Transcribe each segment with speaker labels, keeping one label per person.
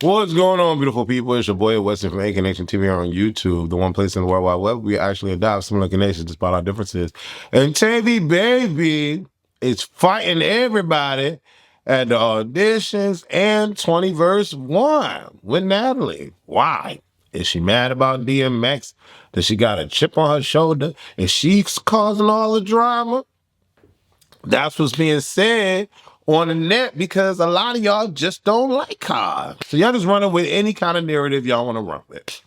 Speaker 1: What's going on, beautiful people? It's your boy Weston from A Connection TV on YouTube, the one place in the World Wide Web we actually adopt similar connections despite our differences. And Tavy Baby is fighting everybody at the auditions and 20 verse 1 with Natalie. Why? Is she mad about DMX? Does she got a chip on her shoulder? Is she causing all the drama? That's what's being said on the net because a lot of y'all just don't like her. So y'all just running with any kind of narrative y'all want to run with.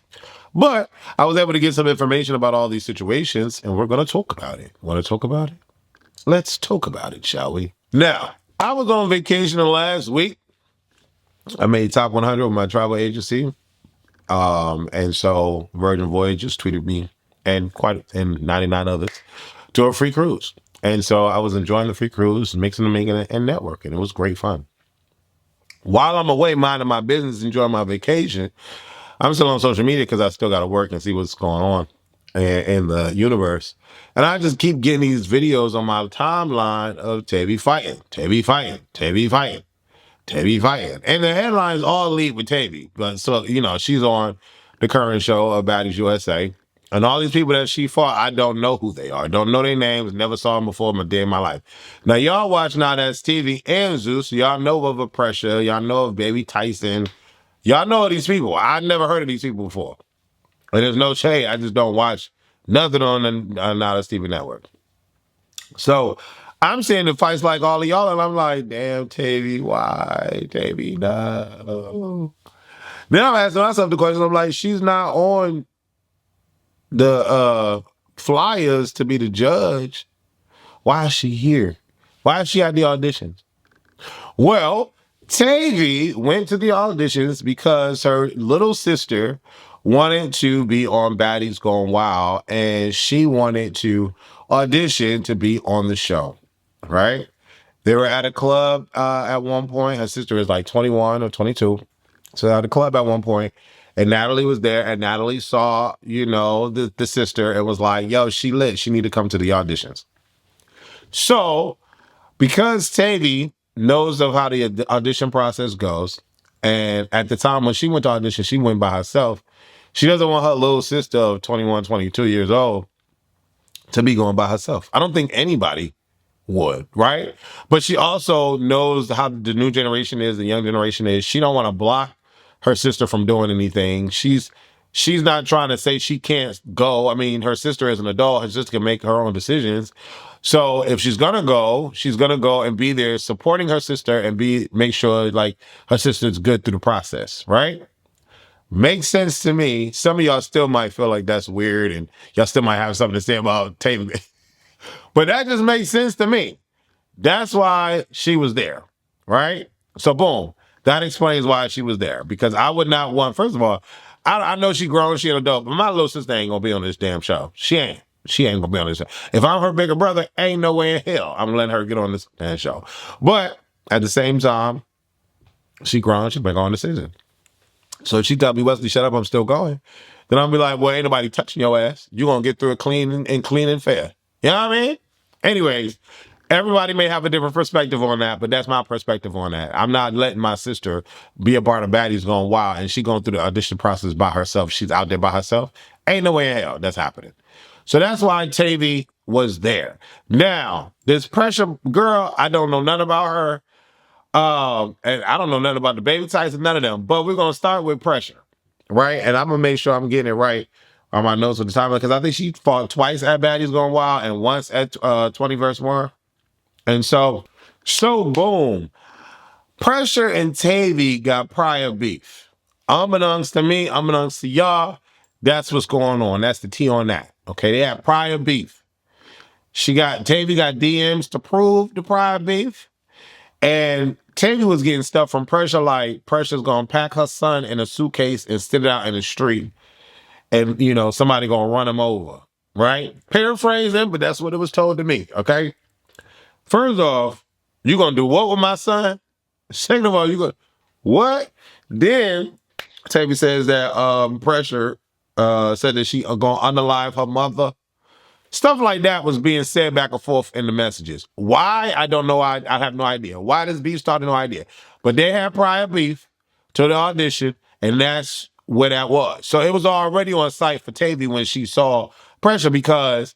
Speaker 1: But I was able to get some information about all these situations, and we're going to talk about it. Want to talk about it? Let's talk about it, shall we? Now, I was on vacation last week. I made top 100 with my travel agency. And so Virgin Voyages tweeted me and 99 others to a free cruise. And so I was enjoying the free cruise, mixing and making and networking. It was great fun. While I'm away minding my business, enjoying my vacation, I'm still on social media because I still got to work and see what's going on in the universe. And I just keep getting these videos on my timeline of Tavy fighting, Tavy fighting, Tavy fighting, Tavy fighting. And the headlines all lead with Tavy. But so, you know, she's on the current show of Baddies USA. And all these people that she fought, I don't know who they are. Don't know their names. Never saw them before in my day in my life. Now, y'all watch Now That's TV and Zeus. Y'all know of a Pressure. Y'all know of Baby Tyson. Y'all know of these people. I never heard of these people before. And there's no shade. I just don't watch nothing on the Now That's TV network. So I'm seeing the fights like all of y'all, and I'm like, damn, Tavy, why? Tavy, no. Then I'm asking myself the question, I'm like, she's not on the flyers to be the judge. Why is she here? Why is she at the auditions? Well, Tavy went to the auditions because her little sister wanted to be on Baddies Going Wild, and she wanted to audition to be on the show, right? They were at a club at one point. Her sister is like 21 or 22. So at a club at one point, and Natalie was there, and Natalie saw, you know, the sister and was like, yo, she lit. She need to come to the auditions. So because Tavy knows of how the audition process goes, and at the time when she went to audition, she went by herself. She doesn't want her little sister of 21, 22 years old to be going by herself. I don't think anybody would, right? But she also knows how the new generation is, the young generation is. She don't want to block her sister from doing anything. She's not trying to say she can't go. I mean, her sister is an adult. Her sister can make her own decisions. So if she's gonna go and be there supporting her sister and make sure like her sister's good through the process, right? Makes sense to me. Some of y'all still might feel like that's weird and y'all still might have something to say about Tavy. But that just makes sense to me. That's why she was there, right? So boom, that explains why she was there. Because I would not want, first of all, I know she grown, she an adult, but my little sister ain't gonna be on this damn show. She ain't. She ain't gonna be on this show. If I'm her bigger brother, ain't no way in hell I'm letting her get on this damn show. But at the same time, she grown, she make her own decision. So if she tell me, Wesley, shut up, I'm still going, then I'll be like, well, ain't nobody touching your ass. You gonna get through it clean and fair. You know what I mean? Anyways, everybody may have a different perspective on that, but that's my perspective on that. I'm not letting my sister be a part of Baddies Going Wild and she going through the audition process by herself. She's out there by herself. Ain't no way in hell that's happening. So that's why Tavy was there. Now, this Pressure girl, I don't know nothing about her. And I don't know nothing about the Baby Tyson, none of them. But we're going to start with Pressure, right? And I'm going to make sure I'm getting it right on my notes with the time, because I think she fought twice at Baddies Going Wild and once at 20 verse 1. And so boom. Pressure and Tavy got prior beef. Unbeknownst to me, unbeknownst to y'all, that's what's going on. That's the tea on that. Okay, they had prior beef. Tavy got DMs to prove the prior beef. And Tavy was getting stuff from Pressure like Pressure's gonna pack her son in a suitcase and sit it out in the street. And, you know, somebody gonna run him over, right? Paraphrasing, but that's what it was told to me, okay? First off, you gonna do what with my son? Second of all, you gonna, what? Then, Tavy says that Pressure said that she gonna unalive her mother. Stuff like that was being said back and forth in the messages. Why? I don't know. I have no idea. Why this beef started? No idea. But they had prior beef. to the audition, and that's where that was. So it was already on site for Tavy when she saw Pressure, because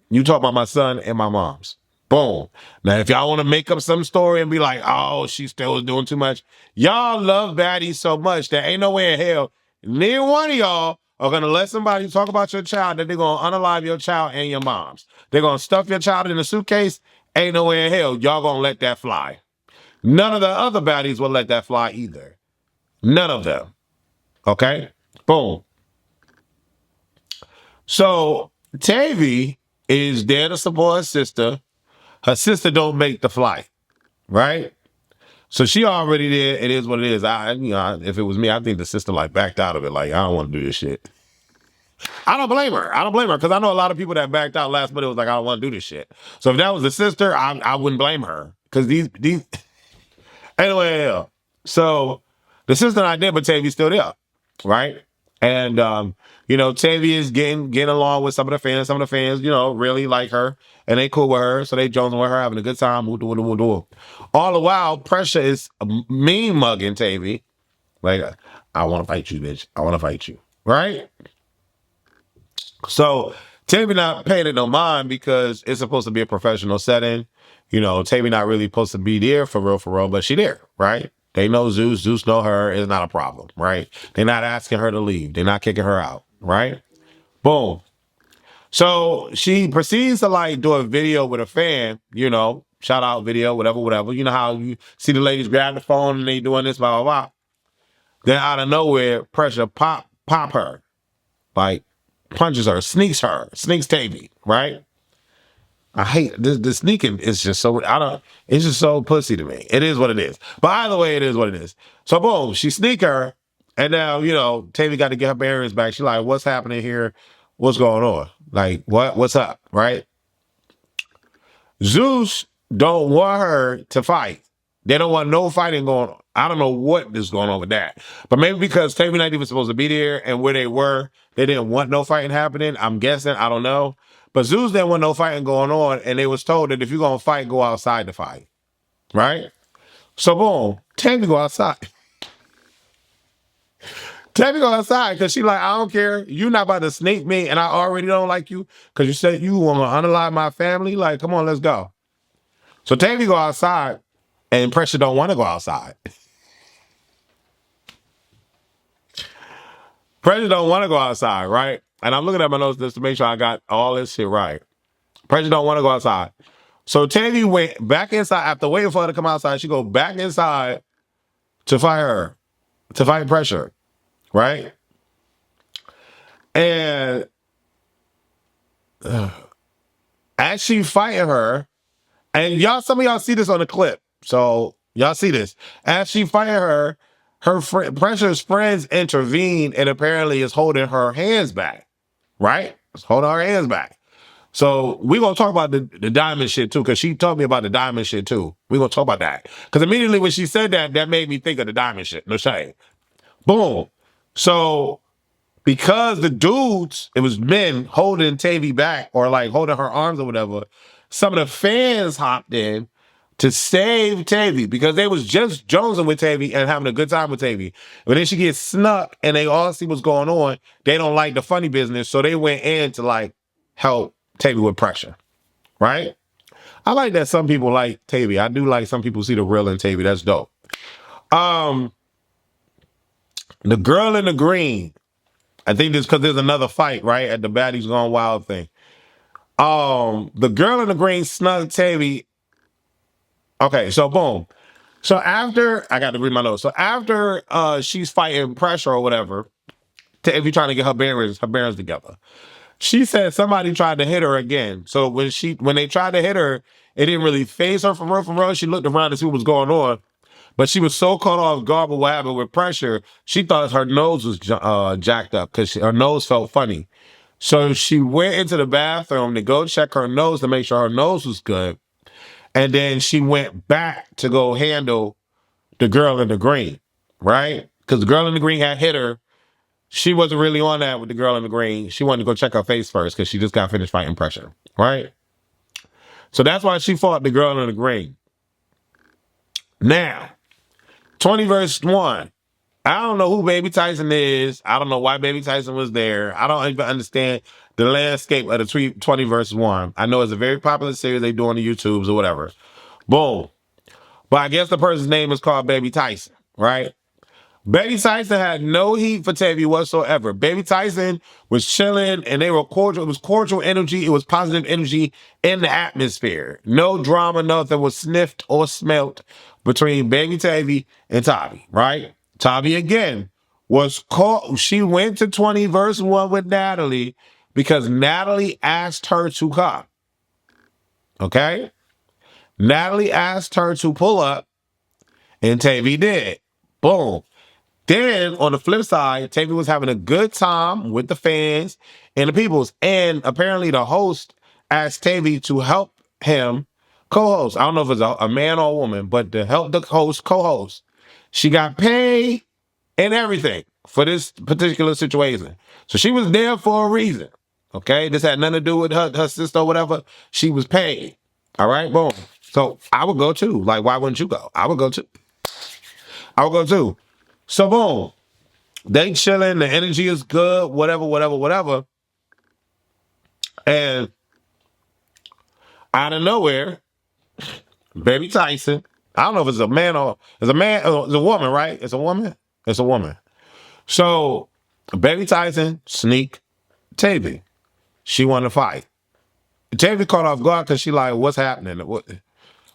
Speaker 1: you talk about my son and my mom's. Boom. Now, if y'all want to make up some story and be like, oh, she still was doing too much, y'all love Baddies so much that ain't no way in hell neither one of y'all are going to let somebody talk about your child that they're going to unalive your child and your mom's. They're going to stuff your child in a suitcase. Ain't no way in hell y'all going to let that fly. None of the other Baddies will let that fly either. None of them. Okay? Boom. So Tavy is there to support her sister. Her sister don't make the flight, right? So she already there. It is what it is. If it was me, I think the sister like backed out of it. Like, I don't want to do this shit. I don't blame her. I don't blame her, because I know a lot of people that backed out last minute was like, I don't want to do this shit. So if that was the sister, I wouldn't blame her, because these anyway. Yeah. So the sister not there, but Tavy's still there, right? And Tavy is getting along with some of the fans. Some of the fans, really like her, and they cool with her, so they jonesing with her, having a good time. All the while, Pressure is mean mugging Tavy, like, I want to fight you, bitch. I want to fight you, right? So Tavy not paying it no mind, because it's supposed to be a professional setting. Tavy not really supposed to be there for real, but she there, right? They know Zeus. Zeus know her. It's not a problem, right? They're not asking her to leave. They're not kicking her out, right? Boom. So she proceeds to like do a video with a fan, shout out video, whatever. You know how you see the ladies grab the phone and they doing this, blah, blah, blah. Then out of nowhere, Pressure pop her, like punches her, sneaks Tavy, right? I hate this. The sneaking is just so, it's just so pussy to me. It is what it is. But either way, it is what it is. So boom, she sneak her, and now, Tavy got to get her bearings back. She like, what's happening here? What's going on? Like, what's up, right? Zeus don't want her to fight. They don't want no fighting going on. I don't know what is going on with that. But maybe because Tavy not even supposed to be there, and where they were, they didn't want no fighting happening. I'm guessing. I don't know. But Zeus didn't want no fighting going on, and they was told that if you're going to fight, go outside to fight. Right? So boom, Tavy go outside. Tavy go outside because she like, I don't care. You're not about to sneak me, and I already don't like you because you said you want to unalive my family. Like, come on, let's go. So Tavy go outside, and Pressure don't want to go outside. Pressure don't want to go outside, right? And I'm looking at my notes just to make sure I got all this shit right. Pressure don't want to go outside. So Tavy went back inside after waiting for her to come outside. She go back inside to fight Pressure, right? And as she fighting her, and some of y'all see this on the clip, so y'all see this. As she fighting her, Pressure's friends intervene and apparently is holding her hands back, right? It's holding her hands back. So we're going to talk about the diamond shit too, because she told me about the diamond shit too. We're going to talk about that. Because immediately when she said that made me think of the diamond shit. No shame. Boom. So because the dudes, it was men holding Tavy back or like holding her arms or whatever, some of the fans hopped in to save Tavy because they was just jonesing with Tavy and having a good time with Tavy. But then she gets snuck and they all see what's going on. They don't like the funny business. So they went in to like help Tavy with Pressure, right? I like that some people like Tavy. I do like some people see the real in Tavy. That's dope. The girl in the green, I think this because there's another fight, right? At the Baddies Gone Wild thing. The girl in the green snuck Tavy. Okay, so boom. So after, I got to read my notes. So after she's fighting Pressure or whatever, Tavy trying to get her bearings together. She said somebody tried to hit her again. So when they tried to hit her, it didn't really faze her from real. She looked around to see what was going on. But she was so caught off guard with what happened with Pressure, she thought her nose was jacked up because her nose felt funny. So she went into the bathroom to go check her nose to make sure her nose was good. And then she went back to go handle the girl in the green, right? Because the girl in the green had hit her. She wasn't really on that with the girl in the green. She wanted to go check her face first because she just got finished fighting Pressure, right? So that's why she fought the girl in the green. Now, 20 verse 1. I don't know who Baby Tyson is. I don't know why Baby Tyson was there. I don't even understand the landscape of the 20 versus 1. I know it's a very popular series they do on the YouTubes or whatever. Boom. But I guess the person's name is called Baby Tyson, right? Baby Tyson had no heat for Tavy whatsoever. Baby Tyson was chilling and they were cordial. It was cordial energy. It was positive energy in the atmosphere. No drama, nothing was sniffed or smelt between Baby Tavy and Tavi, right? Tavi again was called. She went to 20 verse 1 with Natalie because Natalie asked her to come. Okay? Natalie asked her to pull up and Tavy did. Boom. Then on the flip side, Tavy was having a good time with the fans and the peoples. And apparently the host asked Tavy to help him co-host. I don't know if it's a man or a woman, but to help the host co-host. She got paid and everything for this particular situation. So she was there for a reason. Okay? This had nothing to do with her sister or whatever. She was paid. All right? Boom. So I would go too. Like, why wouldn't you go? I would go too. I would go too. So boom, they chilling, the energy is good, whatever. And out of nowhere, Baby Tyson, I don't know if it's a man or it's a woman, right? It's a woman. It's a woman. So Baby Tyson sneak Tavy. She wanted to fight. Tavy caught off guard because she like, what's happening?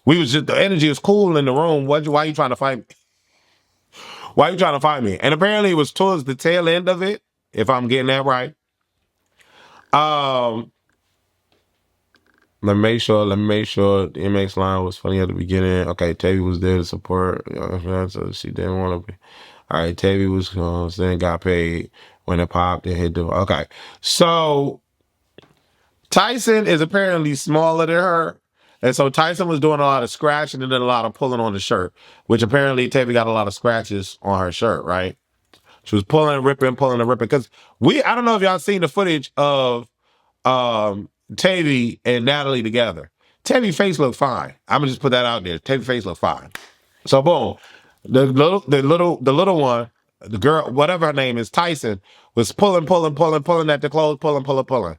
Speaker 1: We was just, the energy is cool in the room. Why are you trying to fight me? Why are you trying to fight me? And apparently it was towards the tail end of it, if I'm getting that right. Let me make sure the MX line was funny at the beginning. Okay, Tavy was there to support. So she didn't want to be. All right, Tavy was then got paid when it popped and hit the. Okay, so Tyson is apparently smaller than her. And so Tyson was doing a lot of scratching and then a lot of pulling on the shirt, which apparently Tavy got a lot of scratches on her shirt, right? She was pulling and ripping. Because I don't know if y'all seen the footage of Tavy and Natalie together. Tavy's face looked fine. I'm gonna just put that out there. Tavy's face looked fine. So boom, the little one, the girl, whatever her name is, Tyson, was pulling at the clothes, pulling.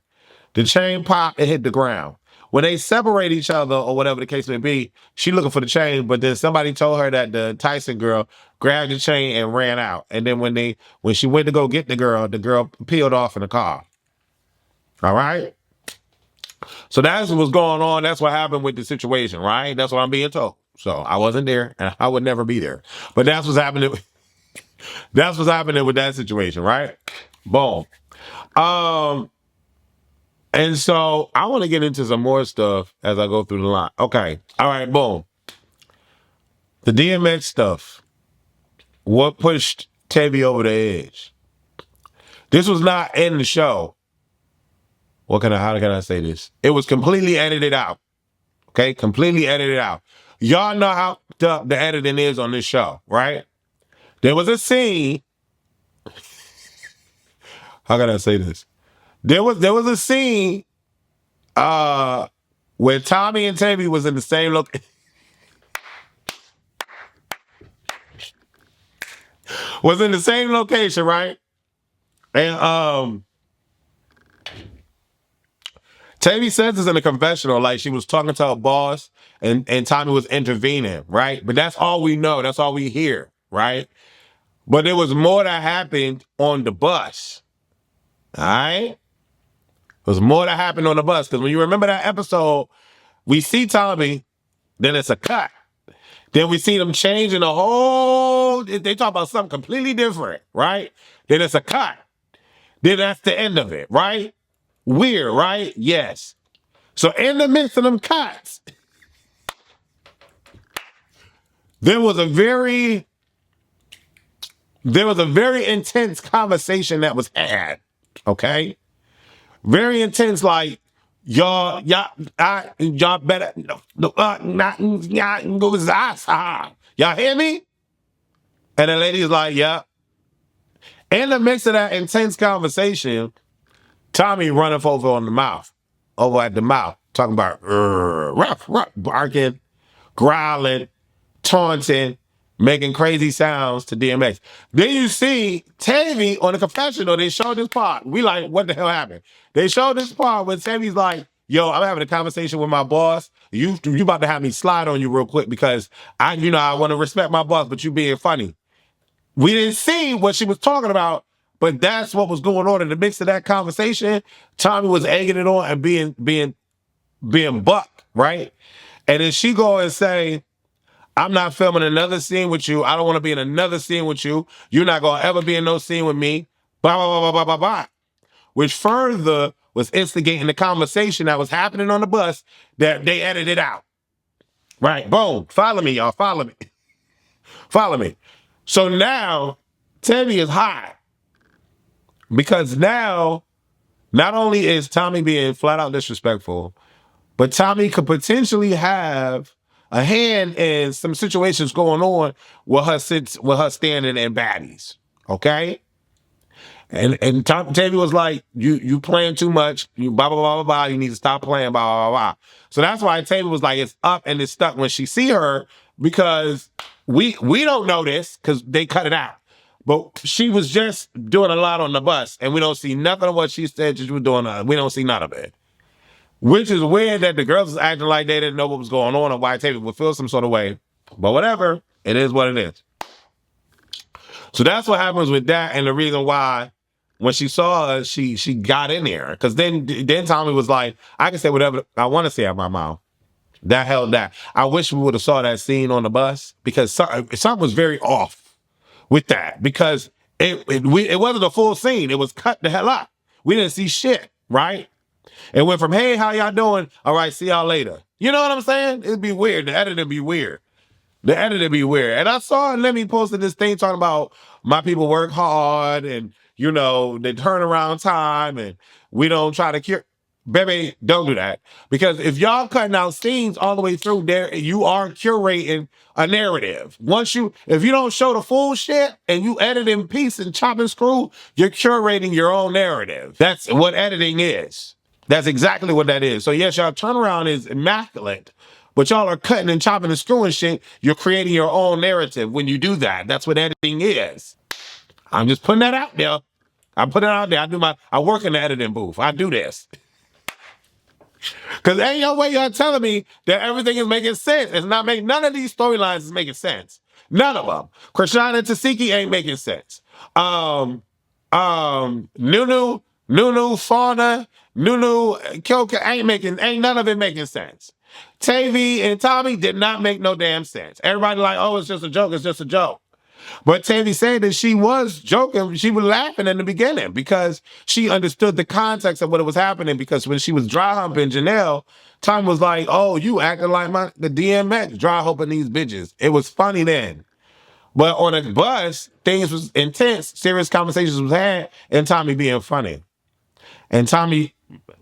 Speaker 1: The chain popped and hit the ground. When they separate each other or whatever the case may be, she looking for the chain, but then somebody told her that the Tyson girl grabbed the chain and ran out. And then when she went to go get the girl peeled off in the car. All right? So that's what was going on. That's what happened with the situation, right? That's what I'm being told. So I wasn't there and I would never be there. But that's what's happening. That's what's happening with that situation, right? Boom. And so I want to get into some more stuff as I go through the line. Okay. All right, boom. The DMX stuff. What pushed Tavy over the edge? This was not in the show. How can I say this? It was completely edited out. Okay? Completely edited out. Y'all know how the editing is on this show, right? There was a scene. How can I say this? There was a scene where Tommy and Tavy was in the same location. Was in the same location, right? And Tavy says this in a confessional, like she was talking to her boss and Tommy was intervening, right? But that's all we know. That's all we hear, right? But there was more that happened on the bus. All right? There was more that happened on the bus. Because when you remember that episode, we see Tommy, then it's a cut. Then we see them changing the whole, they talk about something completely different, right? Then it's a cut. Then that's the end of it, right? Weird, right? Yes. So in the midst of them cuts, there was a very intense conversation that was had, okay? Very intense, like, y'all better, y'all hear me? And the lady's like, yeah. In the midst of that intense conversation, Tommy running over at the mouth, talking about ruff, barking, growling, taunting, making crazy sounds to DMX. Then you see Tavy on the confessional. They showed this part. We like, what the hell happened? They showed this part when Tavy's like, yo, I'm having a conversation with my boss. You about to have me slide on you real quick because I want to respect my boss, but you being funny. We didn't see what she was talking about, but that's what was going on in the midst of that conversation. Tommy was egging it on and being buck, right? And then she go and say, I'm not filming another scene with you. I don't want to be in another scene with you. You're not going to ever be in no scene with me. Blah, blah, blah, blah, blah, blah, blah. Which further was instigating the conversation that was happening on the bus that they edited out. Right? Boom. Follow me, y'all. Follow me. Follow me. So now, Tavy is hot. Because now, not only is Tommy being flat out disrespectful, but Tommy could potentially have a hand in some situations going on with her standing in Baddies. Okay? And Tavy was like, you playing too much, you blah, blah, blah, blah, blah, you need to stop playing, blah, blah, blah. So that's why Tavy was like, it's up and it's stuck when she see her, because we don't know this because they cut it out. But she was just doing a lot on the bus, and we don't see nothing of what she said she was doing. We don't see none of it. Which is weird that the girls was acting like they didn't know what was going on and why Tavy would feel some sort of way. But whatever, it is what it is. So that's what happens with that, and the reason why when she saw us, she got in there. Because then Tommy was like, I can say whatever I want to say out my mouth. That held that. I wish we would have saw that scene on the bus, because something was very off with that, because it wasn't a full scene. It was cut the hell out. We didn't see shit, right? It went from, hey, how y'all doing? All right, see y'all later. You know what I'm saying? It'd be weird. The editing be weird. The editing be weird. And I saw Lemmy posted this thing talking about my people work hard and, you know, they turn around time and we don't try to cure. Baby, don't do that. Because if y'all cutting out scenes all the way through there, you are curating a narrative. If you don't show the full shit and you edit in piece and chop and screw, you're curating your own narrative. That's what editing is. That's exactly what that is. So yes, y'all turnaround is immaculate, but y'all are cutting and chopping and screwing shit. You're creating your own narrative when you do that. That's what editing is. I'm just putting that out there. I put it out there. I work in the editing booth. I do this. Because ain't no way y'all telling me that everything is making sense. It's not making, none of these storylines is making sense. None of them. Chrisean and tesehki ain't making sense. Nunu, Fauna, Nunu, Kyoka ain't none of it making sense. Tavy and Tommy did not make no damn sense. Everybody like, oh, it's just a joke, it's just a joke. But Tavy said that she was joking, she was laughing in the beginning because she understood the context of what was happening, because when she was dry humping Janelle, Tommy was like, oh, you acting like the DMX dry humping these bitches. It was funny then. But on a bus, things was intense, serious conversations was had, and Tommy being funny. And Tommy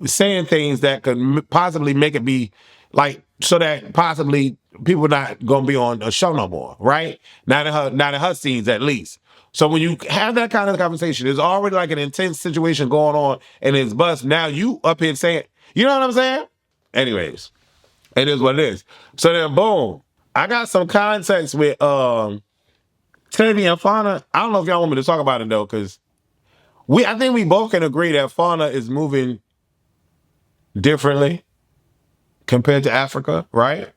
Speaker 1: saying things that could possibly make it be like, so that possibly people not gonna be on a show no more, right? Not in her scenes at least. So when you have that kind of conversation, there's already like an intense situation going on in his bus. Now you up here saying, you know what I'm saying? Anyways, it is what it is. So then boom, I got some context with Tavy and Fauna. I don't know if y'all want me to talk about it though, because I think we both can agree that Fauna is moving differently compared to Africa, right?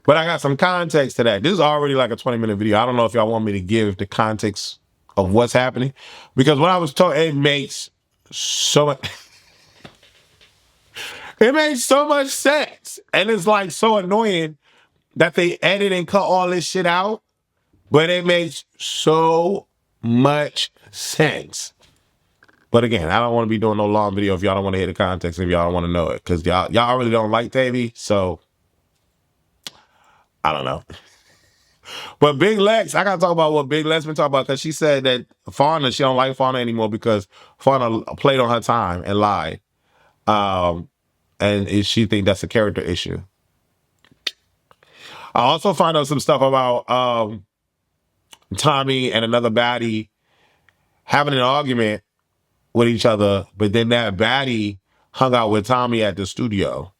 Speaker 1: But I got some context to that. This is already like a 20-minute video. I don't know if y'all want me to give the context of what's happening, because when I was told, it makes so much, it makes so much sense. And it's like so annoying that they edit and cut all this shit out, but it makes so much sense. But again, I don't want to be doing no long video if y'all don't want to hear the context, if y'all don't want to know it, because y'all really don't like Tavy, so I don't know. But Biglex, I gotta talk about what Biglex been talking about, because she said that Fauna, she don't like Fauna anymore because Fauna played on her time and lied. And she think that's a character issue. I also found out some stuff about Tommy and another baddie having an argument with each other, but then that baddie hung out with Tommy at the studio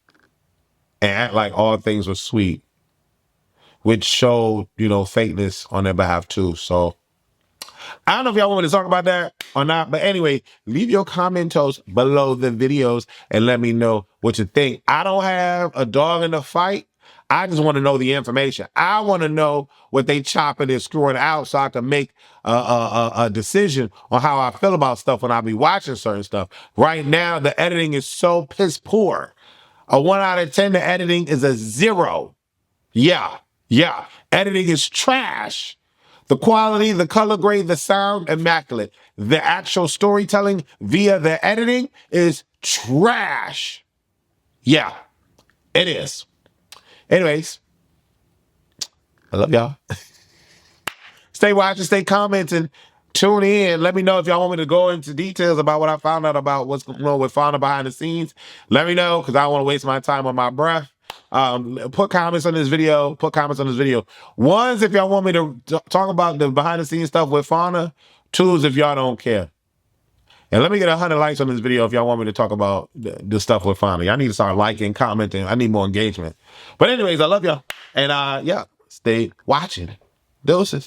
Speaker 1: and act like all things were sweet. which showed, you know, fakeness on their behalf too. So I don't know if y'all want me to talk about that or not, but anyway, leave your commentos below the videos and let me know what you think. I don't have a dog in the fight. I just want to know the information. I want to know what they chopping and screwing out so I can make a decision on how I feel about stuff when I be watching certain stuff. Right now, the editing is so piss poor. A 1 out of 10, the editing is a 0. Yeah. Editing is trash. The quality, the color grade, the sound, immaculate. The actual storytelling via the editing is trash. Yeah, it is. Anyways, I love y'all. Stay watching, stay commenting, tune in. Let me know if y'all want me to go into details about what I found out about what's going on with fauna behind the scenes. Let me know, because I don't want to waste my time on my breath. Put comments on this video. One's if y'all want me to talk about the behind the scenes stuff with fauna. Two's if y'all don't care. And let me get 100 likes on this video if y'all want me to talk about the stuff with fauna. Y'all need to start liking, commenting. I need more engagement. But anyways, I love y'all. And yeah, stay watching. Doses.